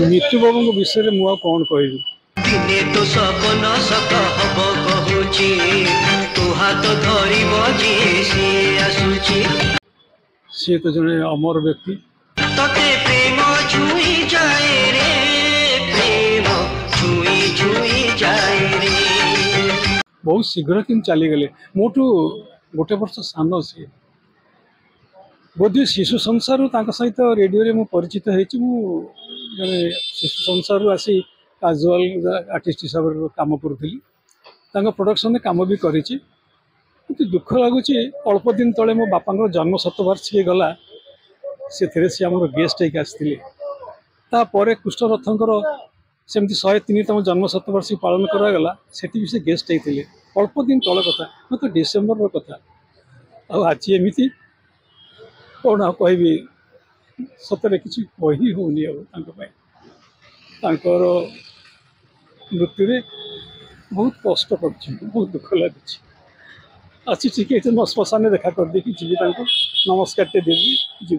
मृत्यु बाबू विषय में मुझे कौन कह दिने तो सपन सत हब कहूची तू हाथ धरी बजी सी आसुची सी तो जने अमर व्यक्ति तते प्रेम छुई जाए रे प्रेम छुई जाए रे बहुत शीघ्र कि चली गले मोटू गोटे वर्ष सान सी बोधे शिशु संसार सहित रेडियो रे मु परिचित होती जने शिशु संसार आसी काजुआल आर्टिस्ट हिसाब से काम करूली प्रोडक्शन काम भी करी दुख लगुच अल्प दिन तले मो बापा जन्म शतवार्षिकी गला से आम गेस्ट होकर आसते कृष्णरथंकर सेमती 103तम जन्म शतवार्षिकी पालन करागला से भी से गेस्ट होते अल्प दिन तल कथा तो डिसेम्बर कथा आज एमती कौन कहबी सतरे किसी कही होनी मृत्यु बहुत कष्ट कर बहुत दुख लगे अच्छी ठीक है श्मशान देखा कर देखी जी नमस्कार देवी जी।